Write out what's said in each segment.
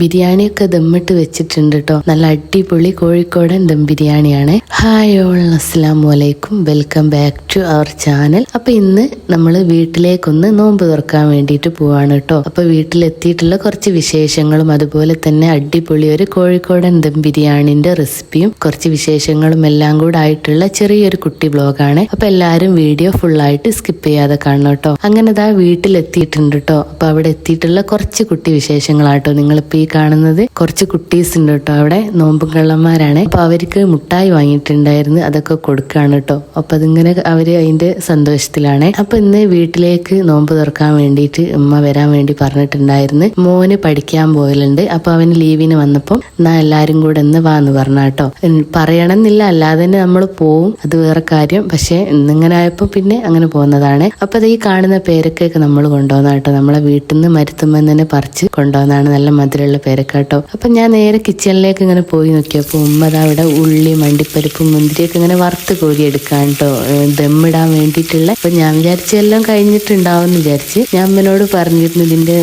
ബിരിയാണിയൊക്കെ ദമ്മിട്ട് വെച്ചിട്ടുണ്ട് കേട്ടോ. നല്ല അടിപൊളി കോഴിക്കോടൻ ദം ബിരിയാണിയാണ്. ഹായ് ഓൾ, അസ്സലാമു അലൈക്കും, welcome back to our channel. അപ്പൊ ഇന്ന് നമ്മൾ വീട്ടിലേക്കൊന്ന് നോമ്പ് തുറക്കാൻ വേണ്ടിയിട്ട് പോവാണ് കേട്ടോ. അപ്പൊ വീട്ടിലെത്തിയിട്ടുള്ള കുറച്ച് വിശേഷങ്ങളും അതുപോലെ തന്നെ അടിപൊളി ഒരു കോഴിക്കോടൻ ദം ബിരിയാണിന്റെ റെസിപ്പിയും കുറച്ച് വിശേഷങ്ങളും എല്ലാം കൂടെ ആയിട്ടുള്ള ചെറിയൊരു കുട്ടി വ്ലോഗാണ്. അപ്പൊ എല്ലാരും വീഡിയോ ഫുള്ളായിട്ട് സ്കിപ്പ് ചെയ്യാതെ കാണണം കേട്ടോ. അങ്ങനെ ദാ വീട്ടിലെത്തിയിട്ടുണ്ട് കേട്ടോ. അപ്പൊ അവിടെ എത്തിയിട്ടുള്ള കുറച്ച് കുട്ടി വിശേഷങ്ങളാട്ടോ നിങ്ങളിപ്പോ കാണുന്നത്. കുറച്ച് കുട്ടീസ് ഉണ്ട് കേട്ടോ അവിടെ, നോമ്പും കള്ളന്മാരാണ്. അപ്പൊ അവർക്ക് മുട്ടായി വാങ്ങിയിട്ടുണ്ടായിരുന്നു, അതൊക്കെ കൊടുക്കാണ് കേട്ടോ. അപ്പൊ അതിങ്ങനെ അവര് അതിന്റെ സന്തോഷത്തിലാണ്. അപ്പൊ ഇന്ന് വീട്ടിലേക്ക് നോമ്പ് തുറക്കാൻ വേണ്ടിയിട്ട് ഉമ്മ വരാൻ വേണ്ടി പറഞ്ഞിട്ടുണ്ടായിരുന്നു. മോന് പഠിക്കാൻ പോയലുണ്ട്. അപ്പൊ അവന് ലീവിന് വന്നപ്പോ എന്നാ എല്ലാരും കൂടെ ഒന്ന് വാന്ന് പറഞ്ഞ കേട്ടോ. പറയണമെന്നില്ല, അല്ലാതെ തന്നെ നമ്മൾ പോവും, അത് വേറെ കാര്യം. പക്ഷെ ഇന്നിങ്ങനെ ആയപ്പോ പിന്നെ അങ്ങനെ പോകുന്നതാണ്. അപ്പൊ അത് ഈ കാണുന്ന പേരക്കൊക്കെ നമ്മൾ കൊണ്ടുപോകുന്ന കേട്ടോ. നമ്മളെ വീട്ടിൽ നിന്ന് മരുത്തുമ്പം തന്നെ പറിച്ച് കൊണ്ടുപോകുന്നതാണ്, നല്ല മധുരമുള്ള പേരക്കാട്ടോ. അപ്പൊ ഞാൻ നേരെ കിച്ചണിലേക്ക് ഇങ്ങനെ പോയി നോക്കിയപ്പോ ഉമ്മ അവിടെ ഉള്ളി, മണ്ടിപ്പരിപ്പും മുന്തിരിയൊക്കെ ഇങ്ങനെ വറുത്ത് കോരി എടുക്കാൻ കേട്ടോ, ദമ്മിടാൻ വേണ്ടിയിട്ടുള്ള. അപ്പൊ ഞാൻ വിചാരിച്ച എല്ലാം കഴിഞ്ഞിട്ടുണ്ടാവും വിചാരിച്ച് ഞാൻ അമ്മനോട് പറഞ്ഞിരുന്നു ഇതിന്റെ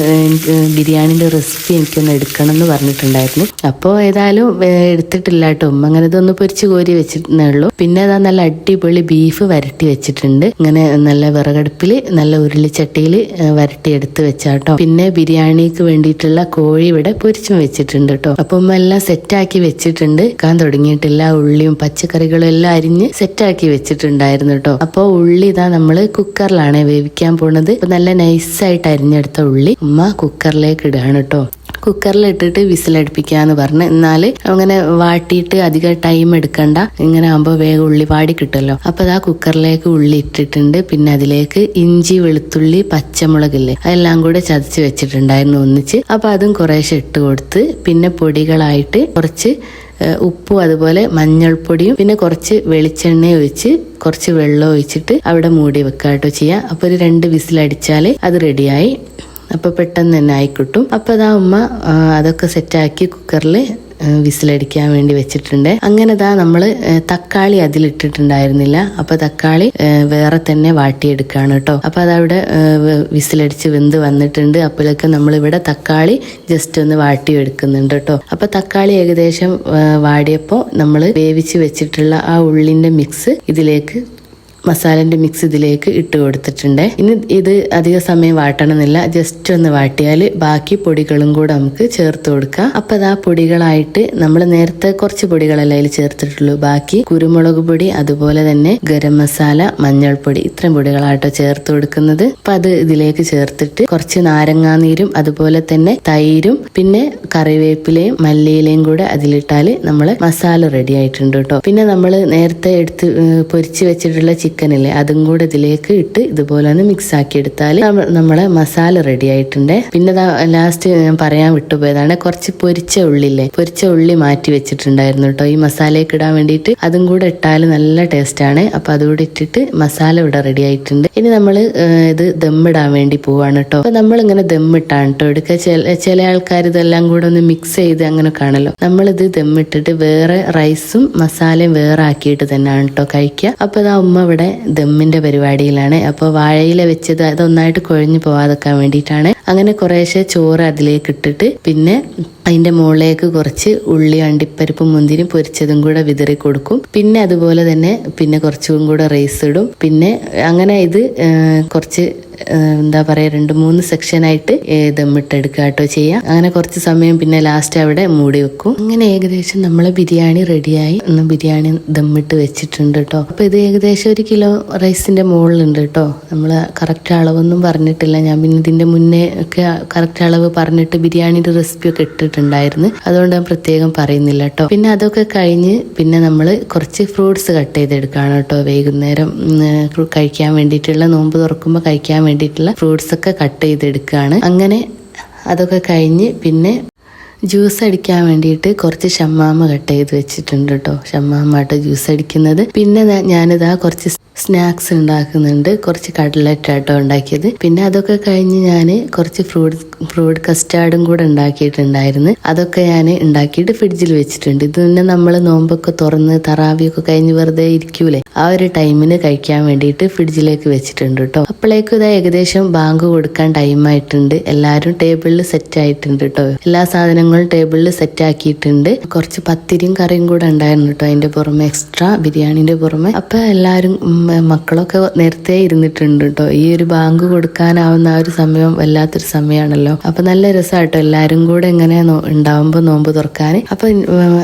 ബിരിയാണിന്റെ റെസിപ്പി എനിക്കൊന്ന് എടുക്കണം എന്ന് പറഞ്ഞിട്ടുണ്ടായിരുന്നു. അപ്പൊ ഏതായാലും എടുത്തിട്ടില്ല കേട്ടോ. ഉമ്മ അങ്ങനെ ഇതൊന്ന് പൊരിച്ച് കോരി വെച്ചിട്ടേ ഉള്ളൂ. പിന്നെ അതാ നല്ല അടിപൊളി ബീഫ് വരട്ടി വെച്ചിട്ടുണ്ട്. ഇങ്ങനെ നല്ല വിറകടുപ്പില് നല്ല ഉരുളിച്ചട്ടിയിൽ വരട്ടി എടുത്ത് വെച്ചാട്ടോ. പിന്നെ ബിരിയാണിക്ക് വേണ്ടിയിട്ടുള്ള കോഴി ഇവിടെ പൊരിച്ചും വെച്ചിട്ടുണ്ട് കേട്ടോ. അപ്പൊ ഉമ്മ എല്ലാം സെറ്റാക്കി വെച്ചിട്ടുണ്ട്. വെക്കാൻ തുടങ്ങിയിട്ടില്ല. ഉള്ളിയും പച്ചക്കറികളും എല്ലാം അരിഞ്ഞ് സെറ്റാക്കി വെച്ചിട്ടുണ്ടായിരുന്നു കേട്ടോ. അപ്പൊ ഉള്ളി ഇതാ നമ്മള് കുക്കറിലാണ് വേവിക്കാൻ പോണത്. നല്ല നൈസായിട്ട് അരിഞ്ഞെടുത്ത ഉള്ളി ഉമ്മ കുക്കറിലേക്ക് ഇടുകയാണ് കേട്ടോ. കുക്കറിലിട്ടിട്ട് വിസിലടുപ്പിക്കാന്ന് പറഞ്ഞ്, എന്നാല് അങ്ങനെ വാട്ടിയിട്ട് അധികം ടൈം എടുക്കണ്ട, ഇങ്ങനെ ആകുമ്പോൾ വേഗം ഉള്ളി വാടി കിട്ടുമല്ലോ. അപ്പൊ ആ കുക്കറിലേക്ക് ഉള്ളി ഇട്ടിട്ടുണ്ട്. പിന്നെ അതിലേക്ക് ഇഞ്ചി, വെളുത്തുള്ളി, പച്ചമുളകില്ലേ അതെല്ലാം കൂടെ ചതച്ച് വെച്ചിട്ടുണ്ടായിരുന്നു ഒന്നിച്ച്. അപ്പൊ അതും കുറേശ്ശെ ഇട്ട് കൊടുത്ത് പിന്നെ പൊടികളായിട്ട് കുറച്ച് ഉപ്പും അതുപോലെ മഞ്ഞൾപ്പൊടിയും പിന്നെ കുറച്ച് വെളിച്ചെണ്ണ ഒഴിച്ച് കുറച്ച് വെള്ളം ഒഴിച്ചിട്ട് അവിടെ മൂടി വെക്കാട്ടോ ചെയ്യാം. അപ്പൊ ഒരു 2 വിസിലടിച്ചാല് അത് റെഡിയായി. അപ്പൊ പെട്ടെന്ന് തന്നെ ആയിക്കിട്ടും. അപ്പൊ അതാ ഉമ്മ അതൊക്കെ സെറ്റാക്കി കുക്കറിൽ വിസിലടിക്കാൻ വേണ്ടി വെച്ചിട്ടുണ്ട്. അങ്ങനെ ദാ നമ്മള് തക്കാളി അതിലിട്ടിട്ടുണ്ടായിരുന്നില്ല. അപ്പൊ തക്കാളി വേറെ തന്നെ വാട്ടിയെടുക്കാണ് കേട്ടോ. അപ്പൊ അതവിടെ വിസിലടിച്ച് വെന്ത് വന്നിട്ടുണ്ട്. അപ്പോഴൊക്കെ നമ്മളിവിടെ തക്കാളി ജസ്റ്റ് ഒന്ന് വാട്ടിയെടുക്കുന്നുണ്ട് കേട്ടോ. അപ്പൊ തക്കാളി ഏകദേശം വാടിയപ്പോ നമ്മള് വേവിച്ച് വെച്ചിട്ടുള്ള ആ ഉള്ളിന്റെ മിക്സ് ഇതിലേക്ക്, മസാലന്റെ മിക്സ് ഇതിലേക്ക് ഇട്ട് കൊടുത്തിട്ടുണ്ട്. ഇനി ഇത് അധിക സമയം വാട്ടണമെന്നില്ല, ജസ്റ്റ് ഒന്ന് വാട്ടിയാല് ബാക്കി പൊടികളും കൂടെ നമുക്ക് ചേർത്ത് കൊടുക്കാം. അപ്പൊ അതാ പൊടികളായിട്ട് നമ്മൾ നേരത്തെ കുറച്ച് പൊടികളല്ല അതിൽ ചേർത്തിട്ടുള്ളൂ. ബാക്കി കുരുമുളക് പൊടി, അതുപോലെ തന്നെ ഗരം മസാല, മഞ്ഞൾപ്പൊടി, ഇത്രയും പൊടികളായിട്ടോ ചേർത്ത് കൊടുക്കുന്നത്. അപ്പൊ അത് ഇതിലേക്ക് ചേർത്തിട്ട് കുറച്ച് നാരങ്ങാനീരും അതുപോലെ തന്നെ തൈരും പിന്നെ കറിവേപ്പിലയും മല്ലിയിലയും കൂടെ അതിലിട്ടാല് നമ്മളെ മസാല റെഡി ആയിട്ടുണ്ട് കേട്ടോ. പിന്നെ നമ്മൾ നേരത്തെ എടുത്ത് പൊരിച്ച് വെച്ചിട്ടുള്ള ചിക്കനില്ലേ അതും കൂടെ ഇതിലേക്ക് ഇട്ട് ഇതുപോലെ ഒന്ന് മിക്സ് ആക്കി എടുത്താൽ നമ്മളെ മസാല റെഡി ആയിട്ടുണ്ട്. പിന്നെ ലാസ്റ്റ് ഞാൻ പറയാൻ വിട്ടുപോയതാണ്, കുറച്ച് പൊരിച്ച ഉള്ളില്ലേ, പൊരിച്ച ഉള്ളി മാറ്റി വെച്ചിട്ടുണ്ടായിരുന്നു കേട്ടോ ഈ മസാലയ്ക്ക് ഇടാൻ വേണ്ടിയിട്ട്. അതും കൂടെ ഇട്ടാൽ നല്ല ടേസ്റ്റ് ആണ്. അപ്പൊ അതുകൂടെ ഇട്ടിട്ട് മസാല ഇവിടെ റെഡി ആയിട്ടുണ്ട്. ഇനി നമ്മൾ ഇത് ദമ്മിടാൻ വേണ്ടി പോവാണ് കേട്ടോ. അപ്പൊ നമ്മൾ ഇങ്ങനെ ദമ്മിട്ടാണ് കേട്ടോ എടുക്കുക. ചില ആൾക്കാർ ഇതെല്ലാം കൂടെ ഒന്ന് മിക്സ് ചെയ്ത് അങ്ങനെ കാണല്ലോ. നമ്മളിത് ദമ്മിട്ടിട്ട് വേറെ റൈസും മസാലയും വേറെ ആക്കിയിട്ട് തന്നെയാണ് കേട്ടോ കഴിക്കുക. അപ്പൊ ഇതാ ഉമ്മ ഇവിടെ ദമ്മിന്റെ പരിപാടിയിലാണ്. അപ്പൊ വാഴയില വെച്ചത് അതൊന്നായിട്ട് കുഴഞ്ഞു പോവാതെക്കാൻ വേണ്ടിയിട്ടാണ്. അങ്ങനെ കുറേശ്ശെ ചോറ് അതിലേക്ക് ഇട്ടിട്ട് പിന്നെ അതിന്റെ മുകളിലേക്ക് കുറച്ച് ഉള്ളി, അണ്ടിപ്പരിപ്പും മുന്തിരിയും പൊരിച്ചതും കൂടെ വിതറി കൊടുക്കും. പിന്നെ അതുപോലെ തന്നെ പിന്നെ കുറച്ചും കൂടെ റൈസ് ഇടും. പിന്നെ അങ്ങനെ ഇത് കുറച്ച് എന്താ പറയാ 2-3 സെക്ഷനായിട്ട് ദമ്മിട്ടെടുക്കുക കേട്ടോ ചെയ്യാം. അങ്ങനെ കുറച്ച് സമയം പിന്നെ ലാസ്റ്റ് അവിടെ മൂടി വെക്കും. അങ്ങനെ ഏകദേശം നമ്മളെ ബിരിയാണി റെഡിയായി. ബിരിയാണി ദമ്മിട്ട് വെച്ചിട്ടുണ്ട് കേട്ടോ. അപ്പൊ ഇത് ഏകദേശം 1 കിലോ റൈസിന്റെ മുകളിലുണ്ട് കേട്ടോ. നമ്മള് കറക്റ്റ് അളവൊന്നും പറഞ്ഞിട്ടില്ല. ഞാൻ പിന്നെ ഇതിന്റെ മുന്നേ ഒക്കെ കറക്റ്റ് അളവ് പറഞ്ഞിട്ട് ബിരിയാണിയുടെ റെസിപ്പി ഒക്കെ ഇട്ടിട്ടുണ്ടായിരുന്നു, അതുകൊണ്ട് ഞാൻ പ്രത്യേകം പറയുന്നില്ല കേട്ടോ. പിന്നെ അതൊക്കെ കഴിഞ്ഞ് പിന്നെ നമ്മൾ കുറച്ച് ഫ്രൂട്ട്സ് കട്ട് ചെയ്തെടുക്കുകയാണ് കേട്ടോ. വൈകുന്നേരം കഴിക്കാൻ വേണ്ടിയിട്ടുള്ള, നോമ്പ് തുറക്കുമ്പോൾ കഴിക്കാൻ വേണ്ടിയിട്ടുള്ള ഫ്രൂട്ട്സ് ഒക്കെ കട്ട് ചെയ്തെടുക്കുകയാണ്. അങ്ങനെ അതൊക്കെ കഴിഞ്ഞ് പിന്നെ ജ്യൂസ് അടിക്കാൻ വേണ്ടിയിട്ട് കുറച്ച് ഷമ്മാമ കട്ട് ചെയ്ത് വെച്ചിട്ടുണ്ട് കേട്ടോ. ഷമ്മാമായിട്ട് ജ്യൂസ് അടിക്കുന്നത്. പിന്നെ ഞാനിതാ കുറച്ച് സ്നാക്സ് ഉണ്ടാക്കുന്നുണ്ട്. കുറച്ച് കട്ട്ലറ്റ് ആട്ടോ ഉണ്ടാക്കിയത്. പിന്നെ അതൊക്കെ കഴിഞ്ഞ് ഞാൻ കുറച്ച് ഫ്രൂട്ട് കസ്റ്റാർഡും കൂടെ ഉണ്ടാക്കിയിട്ടുണ്ടായിരുന്നു. അതൊക്കെ ഞാൻ ഉണ്ടാക്കിയിട്ട് ഫ്രിഡ്ജിൽ വെച്ചിട്ടുണ്ട്. ഇത് പിന്നെ നമ്മൾ നോമ്പൊക്കെ തുറന്ന് തറാവിയൊക്കെ കഴിഞ്ഞ് വെറുതെ ഇരിക്കൂലേ, ആ ഒരു ടൈമിന് കഴിക്കാൻ വേണ്ടിയിട്ട് ഫ്രിഡ്ജിലേക്ക് വെച്ചിട്ടുണ്ട് കേട്ടോ. അപ്പോഴേക്കും ഇതാ ഏകദേശം ബാങ്ക് കൊടുക്കാൻ ടൈം ആയിട്ടുണ്ട്. എല്ലാവരും ടേബിളിൽ സെറ്റ് ആയിട്ടുണ്ട് കേട്ടോ. എല്ലാ സാധനങ്ങളും ഞങ്ങൾ ടേബിളിൽ സെറ്റ് ആക്കിയിട്ടുണ്ട്. കുറച്ച് പത്തിരിയും കറിയും കൂടെ ഉണ്ടായിരുന്നു കേട്ടോ അതിന്റെ പുറമെ, എക്സ്ട്രാ ബിരിയാണിന്റെ പുറമെ. അപ്പൊ എല്ലാവരും മക്കളൊക്കെ നേരത്തെ ഇരുന്നിട്ടുണ്ട് കേട്ടോ. ഈ ഒരു ബാങ്ക് കൊടുക്കാനാവുന്ന ആ ഒരു സമയം വല്ലാത്തൊരു സമയമാണല്ലോ. അപ്പൊ നല്ല രസമായിട്ടോ എല്ലാരും കൂടെ ഇങ്ങനെ ഉണ്ടാവുമ്പോ നോമ്പ് തുറക്കാൻ. അപ്പൊ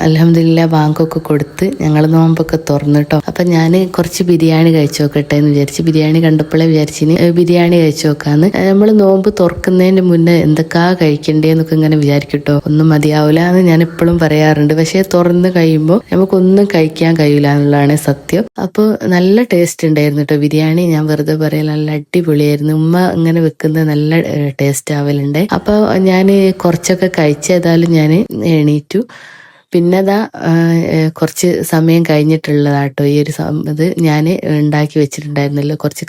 അൽഹംദുലില്ലാ ബാങ്കൊക്കെ കൊടുത്ത് ഞങ്ങൾ നോമ്പൊക്കെ തുറന്നിട്ടോ. അപ്പൊ ഞാൻ കുറച്ച് ബിരിയാണി കഴിച്ചു നോക്കട്ടെ എന്ന് വിചാരിച്ച്, ബിരിയാണി കണ്ടപ്പോഴേ വിചാരിച്ചിന് ബിരിയാണി കഴിച്ചു നോക്കാന്ന്. നമ്മൾ നോമ്പ് തുറക്കുന്നതിന് മുന്നേ എന്തൊക്കെയാ കഴിക്കണ്ടേന്നൊക്കെ ഇങ്ങനെ വിചാരിക്കട്ടോ, ഒന്നും മതിയാവില്ല എന്ന് ഞാൻ എപ്പോഴും പറയാറുണ്ട്. പക്ഷെ തുറന്ന് കഴിയുമ്പോൾ നമുക്കൊന്നും കഴിക്കാൻ കഴിയില്ല എന്നുള്ളതാണ് സത്യം. അപ്പോൾ നല്ല ടേസ്റ്റ് ഉണ്ടായിരുന്നു കേട്ടോ ബിരിയാണി. ഞാൻ വെറുതെ പറയാൻ, നല്ല അടിപൊളിയായിരുന്നു. ഉമ്മ ഇങ്ങനെ വെക്കുന്നത് നല്ല ടേസ്റ്റ് ആവലുണ്ട്. അപ്പൊ ഞാൻ കുറച്ചൊക്കെ കഴിച്ചേതായാലും ഞാൻ എണീറ്റു. പിന്നെ അതാ കുറച്ച് സമയം കഴിഞ്ഞിട്ടുള്ളതാട്ടോ ഈ ഒരു ഇത് ഞാൻ ഉണ്ടാക്കി വെച്ചിട്ടുണ്ടായിരുന്നല്ലോ, കുറച്ച്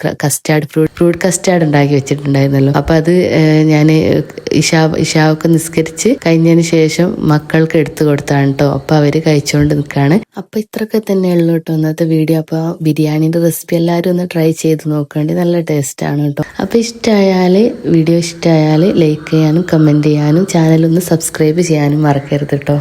ഫ്രൂട്ട് കസ്റ്റാർഡ് ഉണ്ടാക്കി വെച്ചിട്ടുണ്ടായിരുന്നല്ലോ. അപ്പൊ അത് ഞാൻ ഇഷാവൊക്കെ നിസ്കരിച്ച് കഴിഞ്ഞതിന് ശേഷം മക്കൾക്ക് എടുത്തു കൊടുത്താണ് കേട്ടോ. അപ്പൊ അവര് കഴിച്ചുകൊണ്ട് നിൽക്കാണ്. അപ്പൊ ഇത്രയൊക്കെ തന്നെയുള്ളൂ കേട്ടോ ഇന്നത്തെ വീഡിയോ. അപ്പൊ ബിരിയാണിന്റെ റെസിപ്പി എല്ലാവരും ഒന്ന് ട്രൈ ചെയ്ത് നോക്കേണ്ടി, നല്ല ടേസ്റ്റ് ആണ് കേട്ടോ. അപ്പൊ വീഡിയോ ഇഷ്ടമായാല് ലൈക്ക് ചെയ്യാനും കമന്റ് ചെയ്യാനും ചാനൽ ഒന്ന് സബ്സ്ക്രൈബ് ചെയ്യാനും മറക്കരുത് കേട്ടോ.